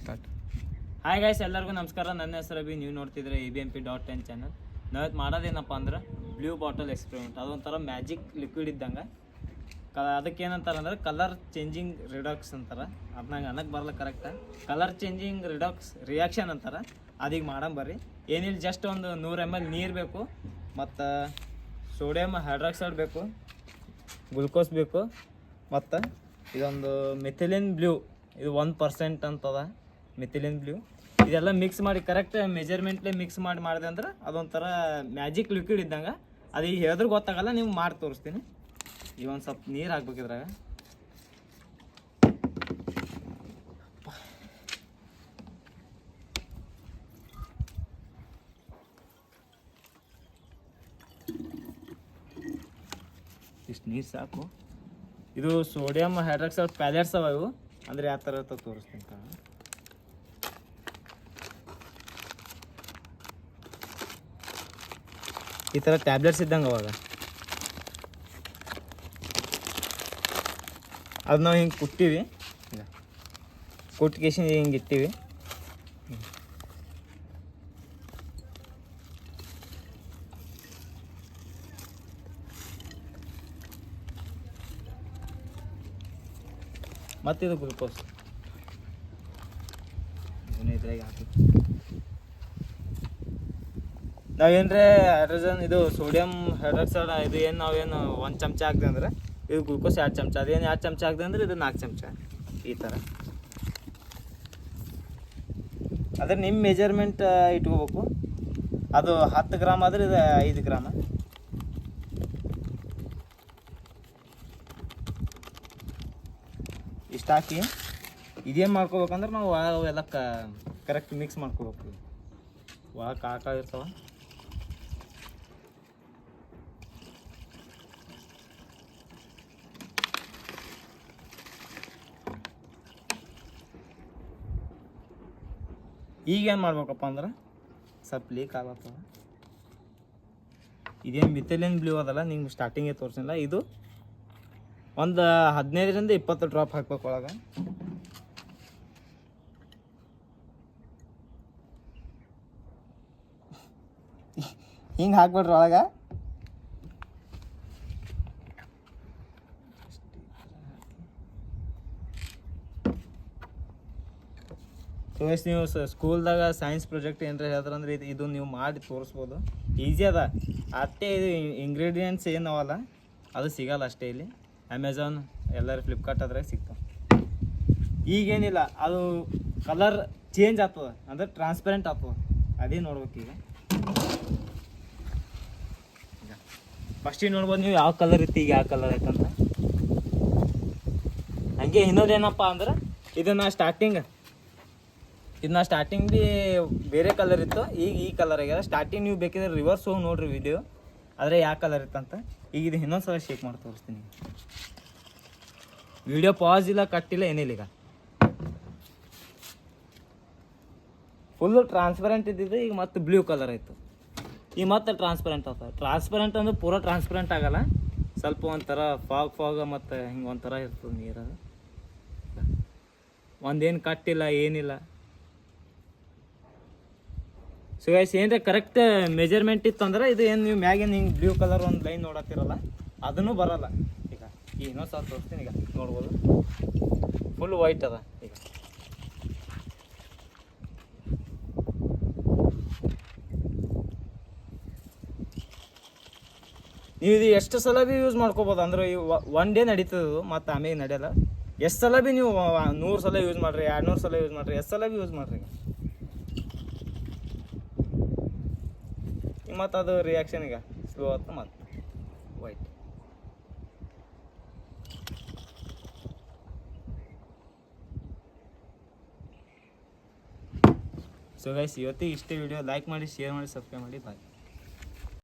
Start. Hi guys, ಎಲ್ಲರಿಗೂ ನಮಸ್ಕಾರ. ನನ್ನ ಹೆಸರು ಅಭಿ. ನೀವು ನೋಡ್ತಿದ್ರೆ EBMP.10 ಚಾನಲ್. ನಾವತ್ತು ಮಾಡೋದೇನಪ್ಪ ಅಂದ್ರೆ ಬ್ಲೂ ಬಾಟಲ್ ಎಕ್ಸ್ಪೆರಿಮೆಂಟ್. ಅದೊಂಥರ ಮ್ಯಾಜಿಕ್ ಲಿಕ್ವಿಡ್ ಇದ್ದಂಗೆ. ಅದಕ್ಕೆ ಏನಂತಾರೆ ಅಂದ್ರೆ ಕಲರ್ ಚೇಂಜಿಂಗ್ ರಿಡಾಕ್ಸ್ ಅಂತಾರೆ. ಅದು ನಂಗೆ ಅನ್ನಕ್ಕೆ ಬರಲ್ಲ correct. Colour changing redox reaction ಅಂತಾರೆ. ಅದೀಗ ಮಾಡಂಬರ್ರಿ. ಏನಿಲ್ಲ, ಜಸ್ಟ್ ಒಂದು 100 ml ನೀರು ಬೇಕು, ಮತ್ತು ಸೋಡಿಯಮ್ ಹೈಡ್ರಾಕ್ಸೈಡ್ ಬೇಕು, ಗ್ಲುಕೋಸ್ ಬೇಕು, ಮತ್ತು ಇದೊಂದು ಮೆಥಿಲಿನ್ ಬ್ಲೂ, ಇದು 1% ಅಂತದ ಮೆಥಿಲಿನ್ ಬ್ಲೂ. ಇದೆಲ್ಲ ಮಿಕ್ಸ್ ಮಾಡಿ ಕರೆಕ್ಟ್ ಮೆಜರ್ಮೆಂಟ್ಲೆ ಮಿಕ್ಸ್ ಮಾಡಿದೆ ಅಂದ್ರೆ ಅದೊಂಥರ ಮ್ಯಾಜಿಕ್ ಲಿಕ್ವಿಡ್ ಇದ್ದಂಗೆ. ಅದು ಈಗ ಹೇಳಿದ್ರೆ ಗೊತ್ತಾಗಲ್ಲ, ನೀವು ಮಾಡಿ ತೋರಿಸ್ತೀನಿ. ಈಗ ಒಂದು ಸ್ವಲ್ಪ ನೀರು ಹಾಕ್ಬೇಕಿದ್ರಾಗ. ಇಷ್ಟು ನೀರು ಸಾಕು. ಇದು ಸೋಡಿಯಮ್ ಹೈಡ್ರಾಕ್ಸೈಡ್ ಪ್ಯಾಲೆಟ್ಸ್ ಅವ ಇವು. ಅಂದರೆ ಯಾವ ಥರ ಇರ್ತದೆ ತೋರಿಸ್ತೀನಿ. ಈ ಥರ ಟ್ಯಾಬ್ಲೆಟ್ಸ್ ಇದ್ದಂಗೆ ಅವಾಗ. ಅದು ನಾವು ಹಿಂಗೆ ಕುಟ್ತೀವಿ, ಕುಟ್ಕೇಶಿ ಹಿಂಗೆ ಇಟ್ಟಿವಿ. ಮತ್ತಿದು ಗ್ಲುಕೋಸ್ ಇದ್ರಾಗ ಹಾಕಿ ನಾವೇನ್ರೆ ಹೈಡ್ರೋಜನ್ ಇದು ಸೋಡಿಯಂ ಹೈಡ್ರಾಕ್ಸೈಡ್ ಇದು ಏನು ನಾವೇನು 1 ಚಮಚ ಹಾಕ್ದೆ ಅಂದ್ರೆ ಇದು ಗ್ಲುಕೋಸ್ 2 ಚಮಚ. ಅದೇನು 2 ಚಮಚ ಹಾಕ್ದೆ ಅಂದ್ರೆ ಇದು 4 ಚಮಚ. ಈ ಥರ ಅದ್ರ ನಿಮ್ಮ ಮೆಜರ್ಮೆಂಟ್ ಇಟ್ಕೋಬೇಕು. ಅದು 10 ಗ್ರಾಮ್ ಆದರೆ ಇದು 5 ಗ್ರಾಮ. ಇಷ್ಟು ಹಾಕಿ ಇದೇನು ಮಾಡ್ಕೋಬೇಕಂದ್ರೆ ನಾವು ಎಲ್ಲ ಕರೆಕ್ಟ್ ಮಿಕ್ಸ್ ಮಾಡ್ಕೋಬೇಕು. ಒಳಗೆ ಕಾಕಾಗಿರ್ತಾವ. ಈಗೇನು ಮಾಡ್ಬೇಕಪ್ಪ ಅಂದ್ರೆ ಸ್ವಲ್ಪ ಲೀಕ್ ಆಗತ್ತವ. ಇದೇನು ಮಿಥಿಲಿನ್ ಬ್ಲೂ ಅದಲ್ಲ, ನಿಮ್ಗೆ ಸ್ಟಾರ್ಟಿಂಗೇ ತೋರಿಸಿಲ್ಲ. ಇದು ಒಂದು 15ರಿಂದ 20 ಡ್ರಾಪ್ ಹಾಕ್ಬೇಕು ಒಳಗೆ. ಹಿಂಗೆ ಹಾಕ್ಬಿಡ್ರಿ ಒಳಗೆ. ತೋರಿಸಿ ನೀವು ಸ್ಕೂಲ್ದಾಗ ಸೈನ್ಸ್ ಪ್ರಾಜೆಕ್ಟ್ ಏನಾರ ಹೇಳಿದ್ರಂದ್ರೆ ಇದು ನೀವು ಮಾಡಿ ತೋರಿಸ್ಬೋದು. ಈಸಿ ಅದ. ಅಷ್ಟೇ ಇದು ಇಂಗ್ರೀಡಿಯೆಂಟ್ಸ್ ಏನು ಅವಲ್ಲ ಅದು ಸಿಗಲ್ಲ ಅಷ್ಟೇ. ಇಲ್ಲಿ ಅಮೆಝಾನ್ ಎಲ್ಲರೂ ಫ್ಲಿಪ್ಕಾರ್ಟ್ ಅದ್ರಾಗ ಸಿಗ್ತಾವೆ. ಈಗೇನಿಲ್ಲ, ಅದು ಕಲರ್ ಚೇಂಜ್ ಆಗ್ತದೆ ಅಂದ್ರೆ ಟ್ರಾನ್ಸ್ಪರೆಂಟ್ ಆಗ್ತದೆ. ಅದೇ ನೋಡ್ಬೇಕು. ಈಗ ಫಸ್ಟಿಗೆ ನೋಡ್ಬೋದು ನೀವು ಯಾವ ಕಲರ್ ಇತ್ತು, ಈಗ ಯಾವ ಕಲರ್ ಐತಂತ. ಹಂಗೆ ಇನ್ನೊಂದೇನಪ್ಪ ಅಂದ್ರೆ ಇದನ್ನು ಸ್ಟಾರ್ಟಿಂಗ್ ಭೀ ಬೇರೆ ಕಲರ್ ಇತ್ತು, ಈಗ ಈ ಕಲರ್ ಆಗ್ಯದ. ಸ್ಟಾರ್ಟಿಂಗ್ ನೀವು ಬೇಕಿದ್ರೆ ರಿವರ್ಸ್ ಹೋಗಿ ನೋಡ್ರಿ ವಿಡಿಯೋ, ಆದರೆ ಯಾವ ಕಲರ್ ಇತ್ತಂತ. ಈಗ ಇದು ಇನ್ನೊಂದು ಸಲ ಶೇಕ್ ಮಾಡಿ ತೋರಿಸ್ತೀನಿ. ವಿಡಿಯೋ ಪಾಸ್ ಇಲ್ಲ, ಕಟ್ಟಿಲ್ಲ, ಏನಿಲ್ಲ. ಈಗ ಫುಲ್ಲು ಟ್ರಾನ್ಸ್ಪರೆಂಟ್ ಇದ್ದಿದ್ದು, ಈಗ ಮತ್ತೆ ಬ್ಲೂ ಕಲರ್ ಆಯಿತು. ಈಗ ಮತ್ತೆ ಟ್ರಾನ್ಸ್ಪರೆಂಟ್ ಆಗ್ತದೆ. ಟ್ರಾನ್ಸ್ಪರೆಂಟ್ ಅಂದ್ರೆ ಪೂರಾ ಟ್ರಾನ್ಸ್ಪರೆಂಟ್ ಆಗಲ್ಲ, ಸ್ವಲ್ಪ ಒಂಥರ ಫಾಗ್ ಮತ್ತು ಹಿಂಗೆ ಒಂಥರ ಇರ್ತದೆ ನೀರು. ಒಂದೇನು ಕಟ್ಟಿಲ್ಲ, ಏನಿಲ್ಲ. ಸೊ ಗೈಸ್, ಏನಂದ್ರೆ ಕರೆಕ್ಟ್ ಮೆಜರ್ಮೆಂಟ್ ಇತ್ತು ಅಂದ್ರೆ ಇದು ಏನು ನೀವು ಮ್ಯಾಗೇನು ಹಿಂಗೆ ಬ್ಲೂ ಕಲರ್ ಒಂದು ಲೈನ್ ನೋಡತ್ತಿರಲ್ಲ, ಅದನ್ನು ಬರಲ್ಲ. ಈಗ ಇನ್ನೊಂದು ಸ್ವಲ್ಪ ತೋರಿಸ್ತೀನಿ. ಈಗ ನೋಡ್ಬೋದು ಫುಲ್ ವೈಟ್ ಅದ. ಈಗ ನೀವು ಇದು ಎಷ್ಟು ಸಲ ಭೀ ಯೂಸ್ ಮಾಡ್ಕೋಬೋದು. ಅಂದ್ರೆ ಈ 1 ಡೇ ನಡೀತದೆ, ಮತ್ತು ಆಮೇಲೆ ನಡೆಯಲ್ಲ. ಎಷ್ಟು ಸಲ ಭೀ ನೀವು 100 ಸಲ ಯೂಸ್ ಮಾಡಿರಿ, 200 ಸಲ ಯೂಸ್ ಮಾಡಿರಿ, ಎಷ್ಟು ಸಲ ಭೀ ಯೂಸ್ ಮಾಡಿರಿ. ಈಗ ಮತ್ತು ಅದು ರಿಯಾಕ್ಷನ್ ಈಗ ಸ್ಲೋ ಆಯ್ತು, ಮತ್ತು ವೈಟ್. ಸೊ ಗೈಸ್, ಇವತ್ತಿಗೆ ಇಷ್ಟೇ ವಿಡಿಯೋ. ಲೈಕ್ ಮಾಡಿ, ಶೇರ್ ಮಾಡಿ, ಸಬ್ಸ್ಕ್ರೈಬ್ ಮಾಡಿ. ಬಾಯ್.